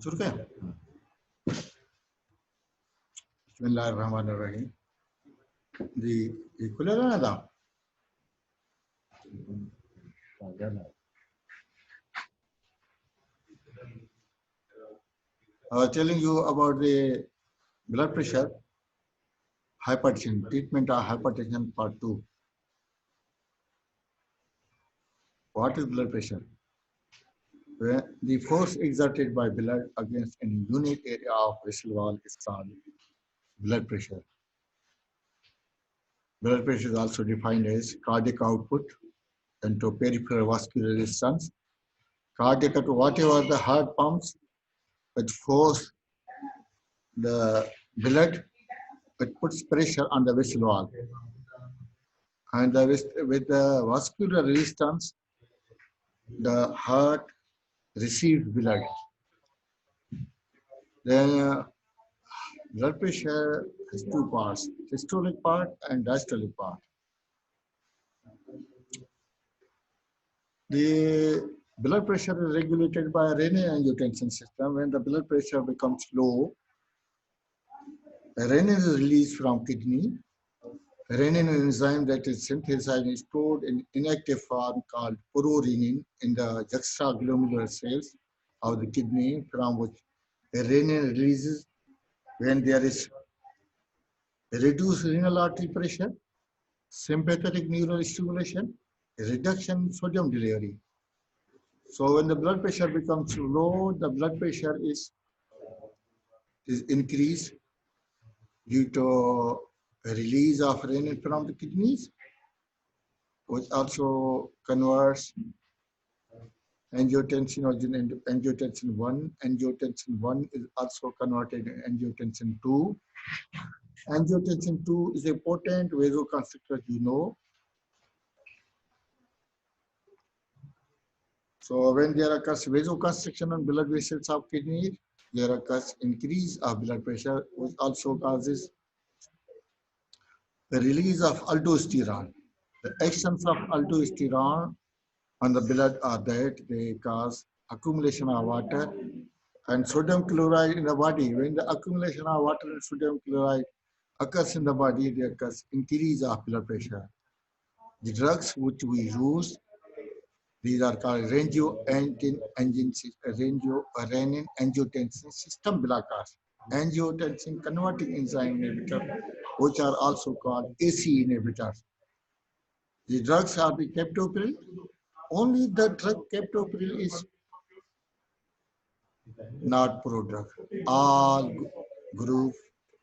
शुरू करें? बिस्मिल्लाहिर्रहमानिर्रहीम। जी, ये खुले रहना था। I was telling you about the blood pressure, hypertension, treatment of hypertension part 2. What is blood pressure? When the force exerted by blood against any unit area of vessel wall is called blood pressure. Blood pressure is also defined as cardiac output into peripheral vascular resistance. Cardiac output, whatever the heart pumps, it force the blood, it puts pressure on the vessel wall. And with the vascular resistance, the heart receives blood. Then blood pressure has two parts, systolic part and diastolic part. The blood pressure is regulated by a renin-angiotensin system. When the blood pressure becomes low, renin is released from kidney. Renin enzyme that is synthesized and stored in inactive form called pororenin in the juxtaglomerular cells of the kidney, from which renin releases when there is reduced renal artery pressure, sympathetic neural stimulation, reduction in sodium delivery. So when the blood pressure becomes low, the blood pressure is increased due to a release of renin from the kidneys, which also converts angiotensin into angiotensin 1. Angiotensin 1 is also converted into angiotensin 2. Angiotensin 2 is a potent vasoconstrictor, you know. So when there occurs vasoconstriction on blood vessels of kidney, there occurs increase of blood pressure, which also causes the release of aldosterone. The actions of aldosterone on the blood are that they cause accumulation of water and sodium chloride in the body. When the accumulation of water and sodium chloride occurs in the body, there occurs increase of blood pressure. The drugs which we use, these are called renin-angiotensin system blockers, angiotensin converting enzyme inhibitor, which are also called AC inhibitors. The drugs are the captopril. Only the drug captopril is not pro-drug. All group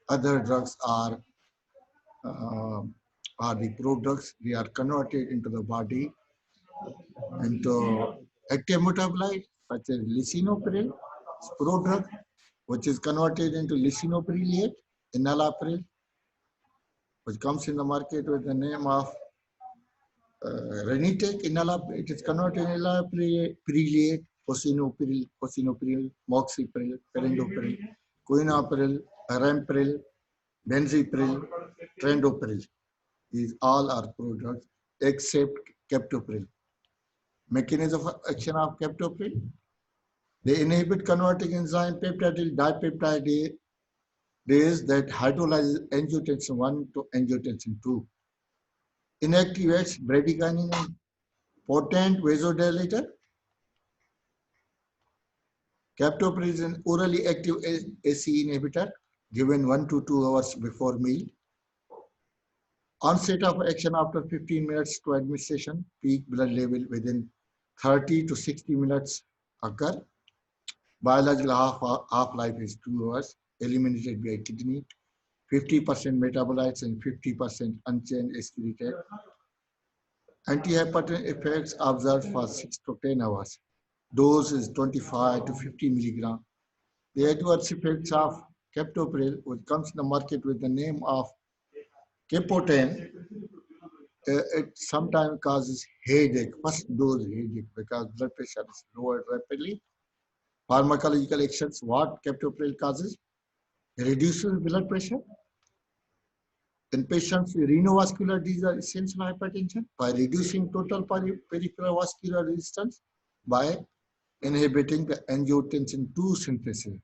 other drugs are the pro-drugs. They are converted into the body into active metabolite such as lisinopril, pro-drug, which is converted into lisinoprilate, enalapril, which comes in the market with the name of Renitec. It is converted in enalaprilate, fosinopril, moxapril, perindopril, quinapril, arampril, benzapril, trendopril. These all are pro-drugs except captopril. Mechanism of action of captopril: they inhibit converting enzyme peptidyl dipeptidase that hydrolyzes angiotensin 1 to angiotensin 2. Inactivates bradykinin, potent vasodilator. Captopril is an orally active AC inhibitor given 1 to 2 hours before meal. Onset of action after 15 minutes to administration. Peak blood level within 30 to 60 minutes occur. Biological half-life is 2 hours. Eliminated by kidney. 50% metabolites and 50% unchanged excreted. Antihypertensive effects observed for 6 to 10 hours. Dose is 25 to 50 milligram. The adverse effects of captopril, which comes in the market with the name of Capoten, it sometimes causes headache, first dose headache, because blood pressure is lowered rapidly. Pharmacological actions, what captopril causes? It reduces blood pressure. In patients with renovascular disease or essential hypertension, by reducing total peripheral vascular resistance by inhibiting the angiotensin 2 synthesis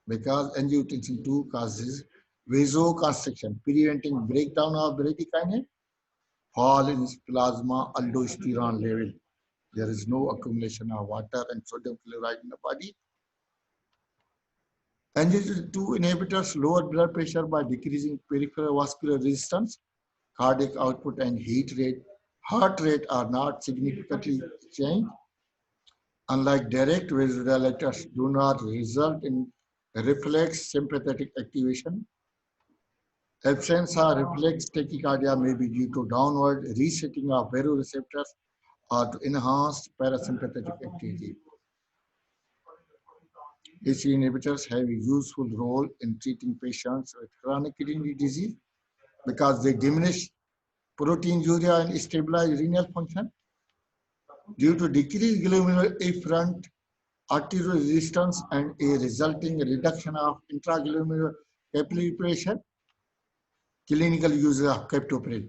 because angiotensin 2 causes vasoconstriction, preventing breakdown of bradykinin, fall in plasma aldosterone level. There is no accumulation of water and sodium chloride in the body. Angiotensin 2 inhibitors lower blood pressure by decreasing peripheral vascular resistance, cardiac output, and heart rate are not significantly changed. Unlike direct vasodilators, do not result in reflex sympathetic activation. Absence or reflex tachycardia may be due to downward resetting of baroreceptors or to enhanced parasympathetic activity. ACE inhibitors have a useful role in treating patients with chronic kidney disease because they diminish proteinuria and stabilize renal function. Due to decreased glomerular efferent arterial resistance and a resulting reduction of intraglomerular capillary pressure, clinical use of captopril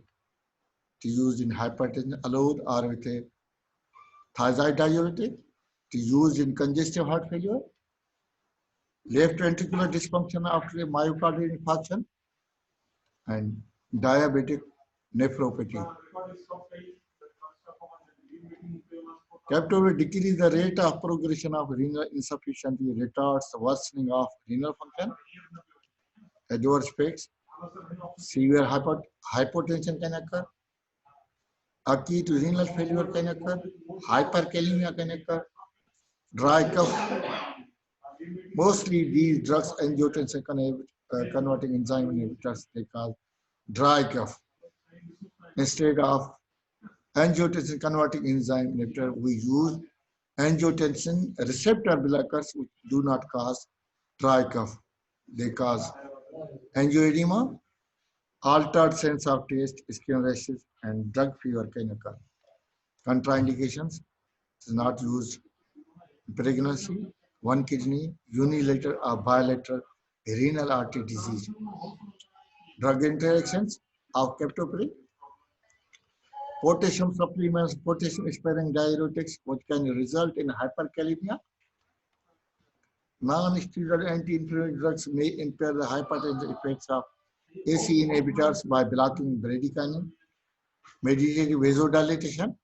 to use in hypertension alone or with a thiazide diuretic, to use in congestive heart failure, left ventricular dysfunction after a myocardial infarction, and diabetic nephropathy. Captopril decreases the rate of progression of renal insufficiency, retards the worsening of renal function. Adverse effects: severe hypotension can occur, acute renal failure can occur, hyperkalemia can occur, dry cough. Mostly these drugs, angiotensin converting enzyme inhibitors, they cause dry cough. Instead of angiotensin converting enzyme inhibitor, we use angiotensin receptor blockers, which do not cause dry cough. They cause angioedema, altered sense of taste, skin rashes, and drug fever can occur. Contraindications: it is not used in pregnancy, one kidney, unilateral or bilateral renal artery disease. Drug interactions of captopril: potassium supplements, potassium sparing diuretics, which can result in hyperkalemia. Non-steroidal anti-inflammatory drugs may impair the hypertensive effects of ACE inhibitors by blocking bradykinin, mediated vasodilatation.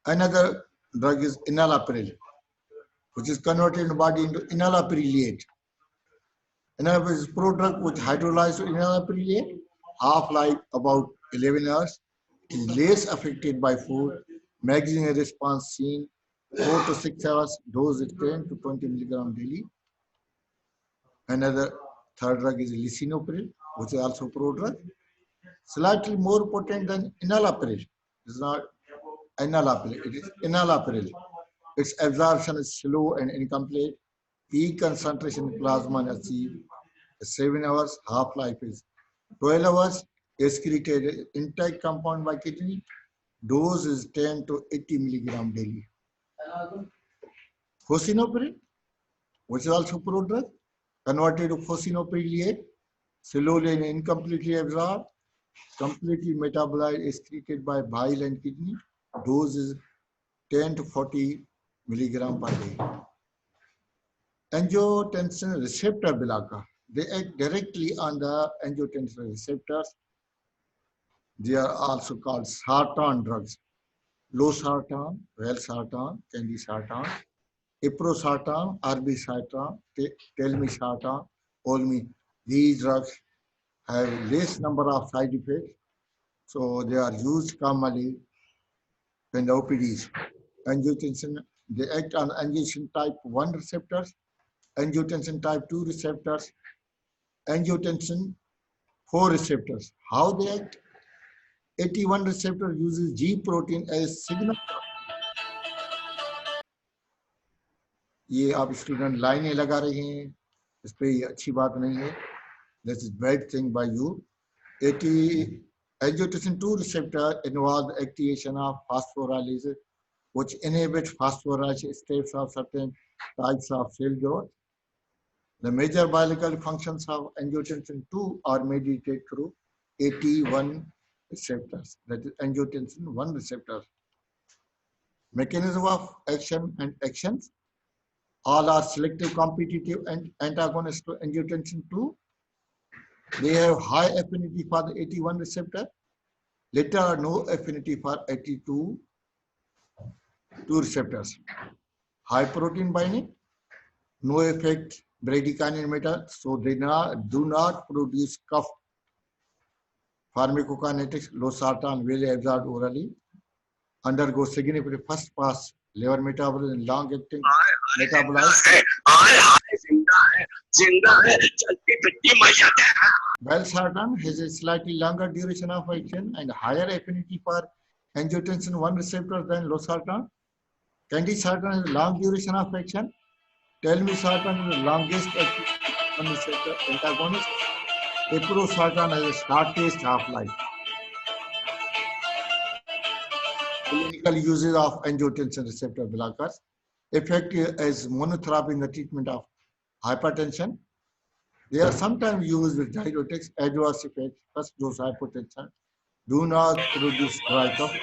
Another drug is enalapril, which is converted in the body into enalapriliate. Enalapril is a prodrug which hydrolyzes to enalapriliate, half-life about 11 hours. It is less affected by food. Maximum response seen 4 to 6 hours. Dose is 10 to 20 milligram daily. Another third drug is lisinopril, which is also prodrug, slightly more potent than enalapril. It is not enalapril, it is enalapril. Its absorption is slow and incomplete. Peak concentration in plasma is achieved 7 hours. Half-life is 12 hours. Excreted intact compound by kidney. Dose is 10 to 80 milligram daily. Fosinopril, which is also prodrug, converted to fosinopriliate, slowly and incompletely absorbed, completely metabolized, excreted by bile and kidney. Dose is 10 to 40 milligram per day. Angiotensin receptor blocker. They act directly on the angiotensin receptors. They are also called sartan drugs. Losartan, valsartan, candesartan, iprosartan, irbesartan, telmisartan, olmi. These drugs have less number of side effects, so they are used commonly in the OPDs. Angiotensin, they act on angiotensin type 1 receptors, angiotensin type 2 receptors, angiotensin 4 receptors. How they act? AT1 receptor uses G protein as signal. ये आप student लाइनें लगा रहे हैं, इस पे ये अच्छी बात नहीं है. This is bad thing by you. Angiotensin 2 receptor involves the activation of phosphorylase, which inhibits phosphorylation steps of certain types of cell growth. The major biological functions of angiotensin 2 are mediated through AT1 receptors, that is angiotensin 1 receptor. Mechanism of action and actions. All are selective, competitive, and antagonist to angiotensin 2. They have high affinity for the AT1 receptor. Later, no affinity for AT2 receptors. High protein binding, no effect bradykinin method, so they do not produce cough. Pharmacokinetics, losartan, will absorbed orally, undergo significant first pass liver metabolism, long acting metabolite. Valsartan has a slightly longer duration of action and higher affinity for angiotensin 1 receptor than losartan. Candesartan has a long duration of action. Telmisartan is the longest acting receptor antagonist. Eprosartan has a shortest half-life. Clinical uses of angiotensin receptor blockers. Effective as monotherapy in the treatment of hypertension. They are sometimes used with diuretics, adverse effects, first dose hypotension, do not produce dry cough,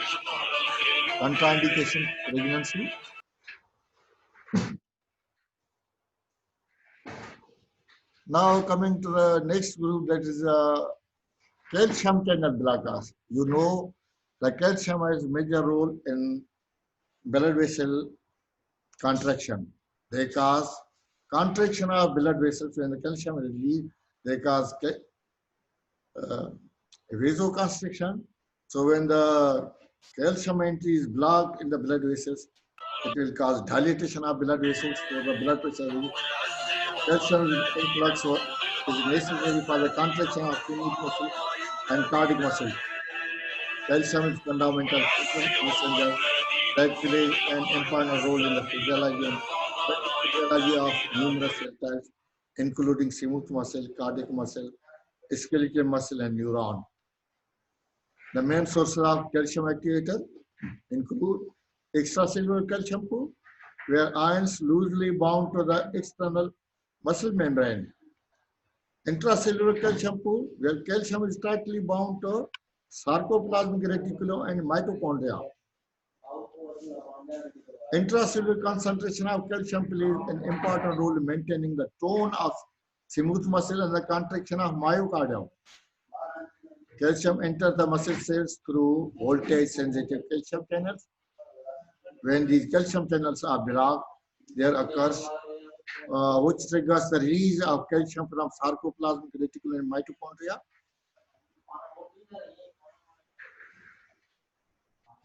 contraindication, pregnancy. Now coming to the next group, that is calcium channel blockers. You know, the calcium has a major role in blood vessel contraction. They cause contraction of blood vessels when the calcium is released. They cause vasoconstriction. So when the calcium entry is blocked in the blood vessels, it will cause dilatation of blood vessels. So the blood pressure, calcium influx is necessary for the contraction of sphenic muscle and cardiac muscle. Calcium is fundamental messenger that play an important role in the physiology of numerous cell types, including smooth muscle, cardiac muscle, skeletal muscle, and neuron. The main sources of calcium activator include extracellular calcium pool, where ions loosely bound to the external muscle membrane. Intracellular calcium pool, where calcium is tightly bound to sarcoplasmic reticulum and mitochondria. Intracellular concentration of calcium plays an important role in maintaining the tone of smooth muscle and the contraction of myocardium. Calcium enters the muscle cells through voltage-sensitive calcium channels. When these calcium channels are blocked, there occurs which triggers the release of calcium from sarcoplasmic reticulum and mitochondria.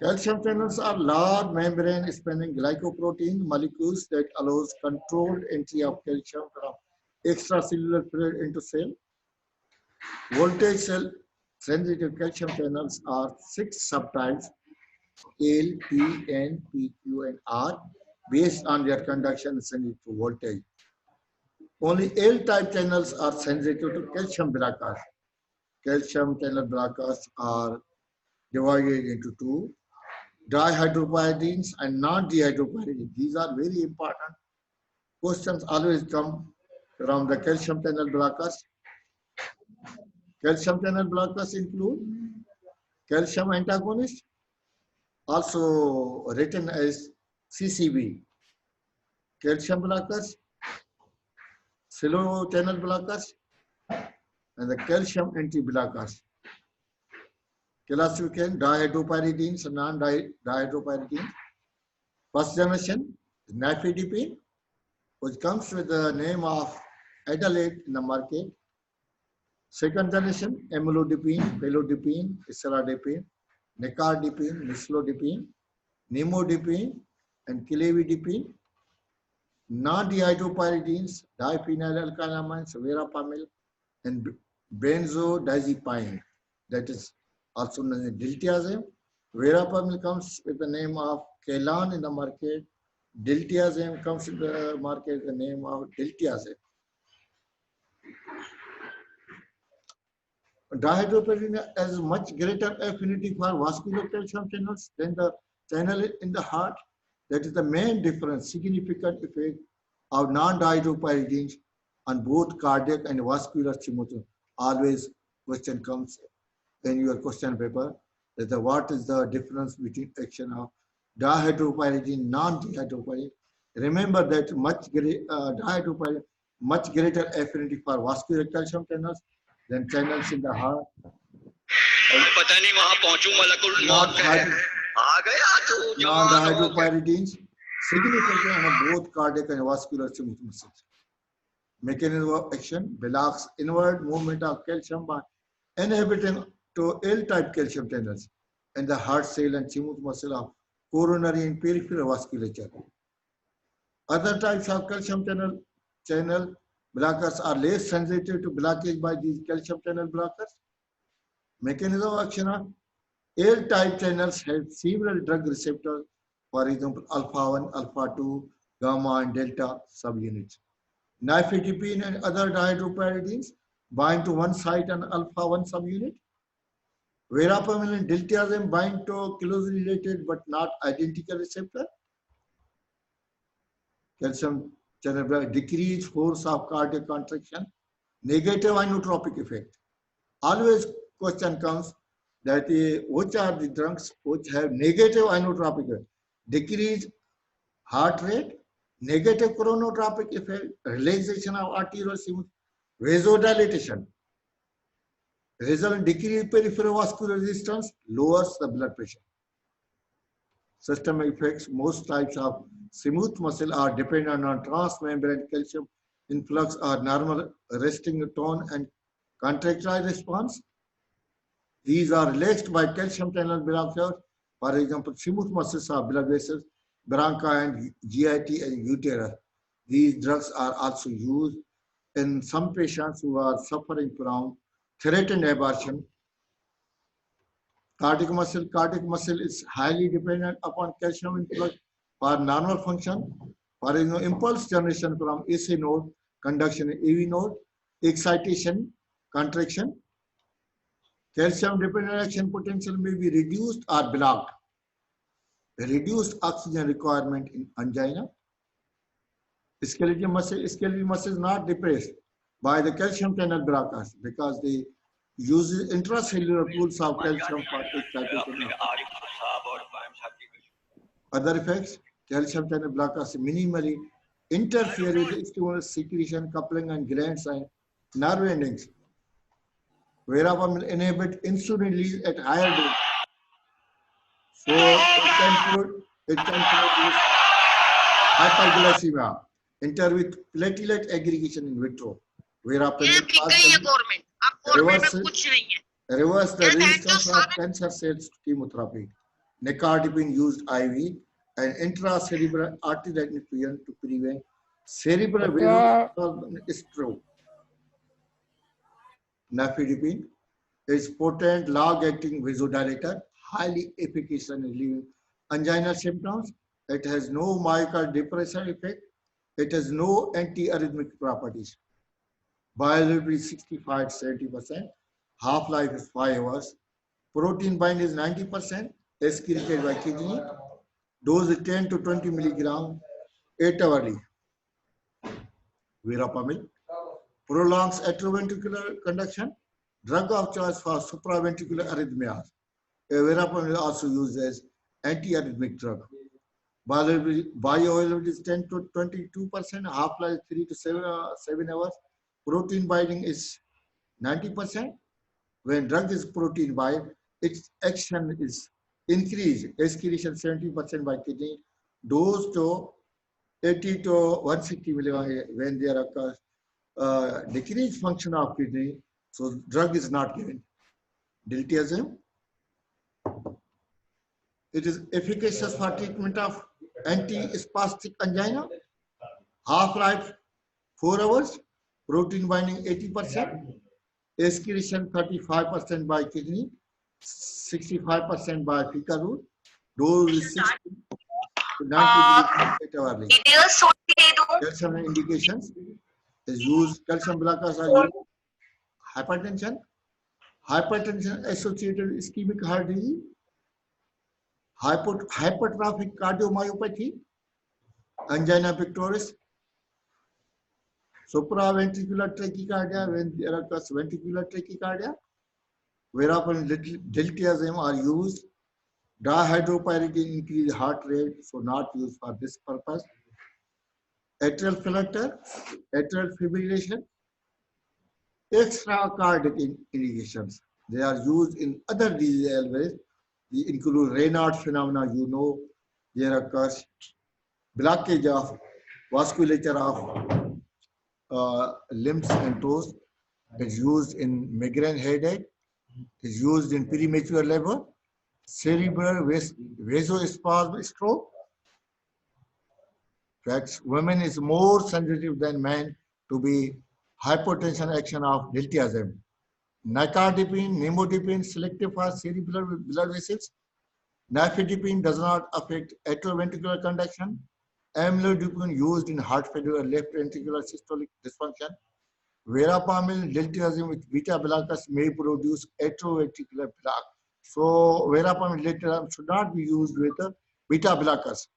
Calcium channels are large membrane spanning glycoprotein molecules that allows controlled entry of calcium from extracellular fluid into cell. Voltage cell sensitive calcium channels are 6 subtypes L, P, N, P, Q, and R based on their conduction sensitive to voltage. Only L-type channels are sensitive to calcium blockers. Calcium channel blockers are divided into two, dihydropyridines and non-dihydropyridines. These are very important. Questions always come from the calcium channel blockers. Calcium channel blockers include calcium antagonist, also written as CCB, calcium blockers, slow channel blockers, and the calcium anti-blockers. Classification, dihydropyridines and non-dihydropyridines. First generation, nifedipine, which comes with the name of Adelaide in the market. Second generation, amlodipine, felodipine, isradipine, nicardipine, nislodipine, nimodipine, and clividipine. Non-dihydropyridines, diphenylalkylamines, verapamil, and benzodiazepine, that is also known as diltiazem. Verapamil comes with the name of Kelan in the market. Diltiazem comes in the market with the name of diltiazem. Dihydropyridine has much greater affinity for vascular calcium channels than the channel in the heart. That is the main difference, significant effect of non-dihydropyridines on both cardiac and vascular smoothing. Always question comes in your question paper that what is the difference between action of dihydropyridine, non-dihydropyridine. Remember that dihydropyridine much greater affinity for vascular calcium channels than channels in the heart. पता नहीं वहां पहुंचूं मलकुल मौत है आ गया तू जवान हो गया Non-dihydropyridines significant on both cardiac and vascular smooth muscles. Mechanism of action blocks inward movement of calcium by inhibiting to L-type calcium channels in the heart cell and smooth muscle of coronary and peripheral vasculature. Other types of calcium channel blockers are less sensitive to blockage by these calcium channel blockers. Mechanism of action of L-type channels have several drug receptors, for example, alpha-1, alpha-2, gamma, and delta subunits. Nifedipine and other dihydropyridines bind to one site and alpha-1 subunit. Verapamil and diltiazem bind to closely related but not identical receptor. Calcium channel block decrease force of cardiac contraction, negative inotropic effect. Always question comes that which are the drugs which have negative inotropic effect, decrease heart rate, negative chronotropic effect, relaxation of arterial smooth, vasodilatation, result in decreased peripheral vascular resistance, lowers the blood pressure. Systemic effects, most types of smooth muscle are dependent on transmembrane calcium influx or normal resting tone and contractile response. These are relaxed by calcium channel blockers. For example, smooth muscles are blood vessels, bronchi and GIT and uterus. These drugs are also used in some patients who are suffering from threatened abortion. Cardiac muscle is highly dependent upon calcium influx for normal function. For example, impulse generation from AC node, conduction in AV node, excitation, contraction. Calcium dependent action potential may be reduced or blocked. Reduced oxygen requirement in angina. Skeletal muscle is not depressed by the calcium channel blockers because they use intracellular pools of calcium for excitation. Other effects, calcium channel blockers minimally interfere with stimulus secretion, coupling, and glands and nerve endings. Verapamil inhibit insulin release at higher dose. So it can produce hyperglycemia, enter with platelet aggregation in vitro. Verapamil reverse the resistance of cancer cells to chemotherapy. Nicardipine used IV and intracerebral arterial infusion to prevent cerebral vascular stroke. Nifedipine is potent long-acting vasodilator, highly efficacious in relieving anginal symptoms. It has no myocardial depressor effect. It has no antiarrhythmic properties. Bioavailability is 65 to 70%. Half-life is 5 hours. Protein bind is 90%. Excreted by kidney. Dose is 10 to 20 milligram 8 hourly. Verapamil prolongs atrioventricular conduction. Drug of choice for supraventricular arrhythmias. Verapamil also used as antiarrhythmic drug. Bioavailability is 10 to 22%. Half-life 3 to 7 hours. Protein binding is 90%. When drug is protein bind, its action is increased. Excretion 70% by kidney. Dose to 80 to 160 milligram when there occurs decreased function of kidney. So drug is not given. Diltiazem. It is efficacious for treatment of antispastic angina. Half-life 4 hours. Protein binding 80%. Excretion 35% by kidney. 65% by fecal route. Dose is 60 to 90 hourly. Calcium indications is used. Calcium blockers are used. Hypertension. Hypertension associated with ischemic heart disease. Hypertrophic cardiomyopathy. Angina pectoris. Supraventricular tachycardia when there occurs ventricular tachycardia. Verapamil diltiazem are used. Dihydropyridine increase heart rate, so not used for this purpose. Atrial flutter, atrial fibrillation, extra cardiac indications. They are used in other disease areas. They include Raynaud phenomena, you know, there occurs blockage of vasculature of limbs and toes. It's used in migraine headache. It's used in premature labor, cerebral vasospasm stroke. Facts, women is more sensitive than men to be hypotension action of diltiazem. Nicardipine, nimodipine, selective for cerebral blood vessels. Nifedipine does not affect atrioventricular conduction. Amlodipine used in heart failure, left ventricular systolic dysfunction. Verapamil, diltiazem with beta blockers may produce atrioventricular plaque. So verapamil, diltiazem should not be used with beta blockers.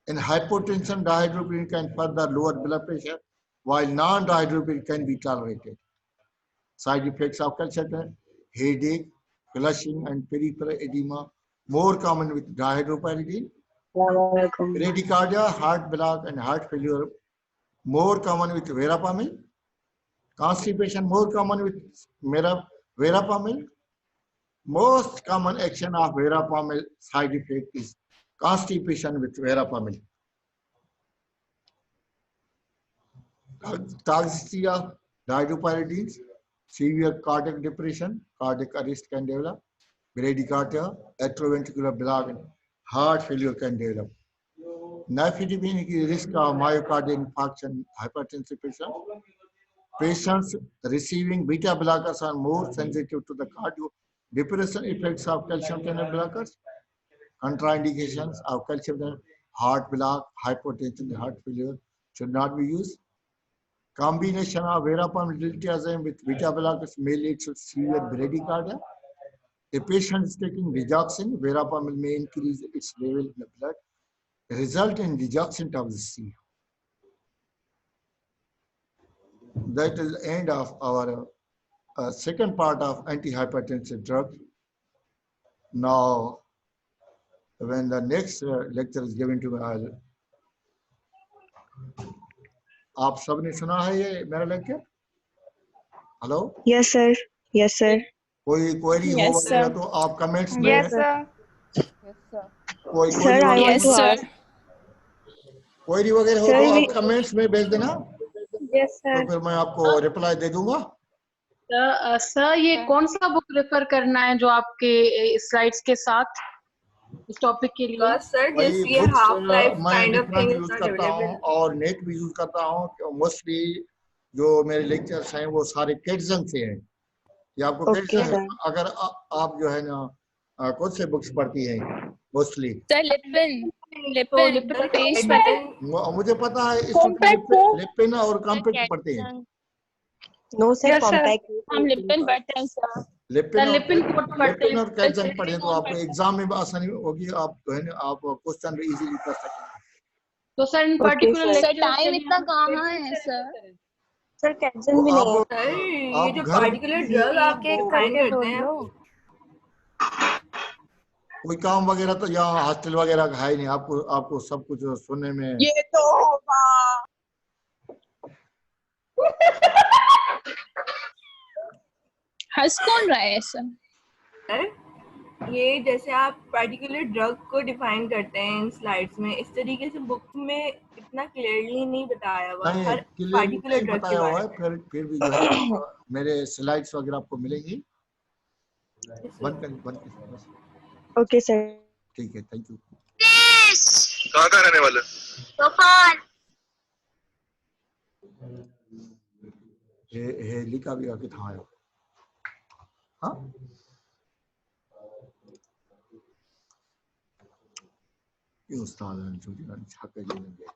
In hypotension, dihydropyridine can further lower blood pressure, while non-dihydropyridine can be tolerated. Side effects of calcium, headache, flushing, and peripheral edema, more common with dihydropyridine. Bradycardia, heart block, and heart failure, more common with verapamil. Constipation, more common with verapamil. Most common action of verapamil side effect is constipation with verapamil. Toxicity of dihydropyridines, severe cardiac depression, cardiac arrest can develop, bradycardia, atrioventricular block, and heart failure can develop. Nifedipine risk of myocardial infarction, hypertensive patients. Patients receiving beta blockers are more sensitive to the cardio depression effects of calcium channel blockers. Contraindications of calcium channel, heart block, hypertension, heart failure should not be used. Combination of verapamil diltiazem with beta blockers may lead to severe bradycardia. A patient is taking digoxin, verapamil may increase its level in the blood, result in digoxin toxicity. That is the end of our second part of antihypertensive drug. Now, when the next lecture is given to me, आप सबने सुना है ये मेरा lecture? Hello? Yes, sir. Yes, sir. कोई query हो Yes, वगैरह sir. तो आप कमेंट्स में Yes, sir. कोई Sir, query I want Yes, to sir. ask. Query वगैरह हो Sir, तो आप we. कमेंट्स में भेज देना, Yes, तो sir. फिर मैं आपको रिप्लाई दे दूंगा. सर ये कौन सा बुक रेफर करना है जो आपके स्लाइड्स के साथ इस टॉपिक के लिए? Because sir, भाई this ये बुक्स half life मैं kind of different thing is use not करता हूँ available. और नेट भी यूज करता हूँ. मोस्टली जो मेरे लेक्चर्स हैं वो सारे केटजन से हैं. ये आपको Okay, केटजन, sir. अगर आप जो है ना कौन से बुक्स पढ़ती हैं मोस्टली? Sir, Lipin. तो Lipin. Lipid Page It button. depends. मुझे पता है Compact को? लिपिन और कॉम्पैक्ट पढ़ते हैं. No, sir. Yes, sir. Compact. हम Lipin पढ़ते हैं sir. लिपिन लिपिन कोट पढ़ते लिपिन हैं. और कैल्शियम पढ़े तो आपको एग्जाम में भी आसानी होगी. आप जो है ना आप क्वेश्चन भी इजीली कर सकेंगे. तो सर इन Okay, particular sir. Sir, time इतना कहाँ है sir? Sir, caption भी नहीं है. Sir, ये आप जो घर particular drug आप वो define करके करते हैं, कोई काम वगैरह तो यहाँ हॉस्टल वगैरह का है ही नहीं. आपको सब कुछ सुनने में ये तो होगा. हंस कौन रहा है sir? sir, ये जैसे आप particular drug को define करते हैं इन slides में, इस तरीके से book में इतना clearly नहीं बताया हुआ नहीं हर क्लियर particular नहीं drug के बताया हुआ बारे है. में. फिर भी जो है मेरे स्लाइड्स वगैरह आपको मिलेंगी. बंद कर बस. Okay, sir. ठीक है, थैंक यू. कहाँ का रहने वाले? हे लिखा भी आके था आया. हाँ ये उस्ताद हैं जो जिन्होंने छाके लेंगे.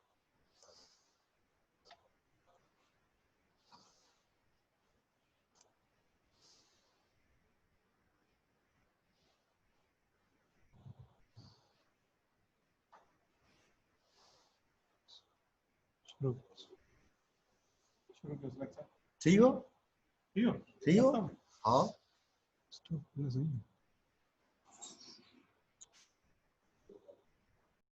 ठीक हो? हाँ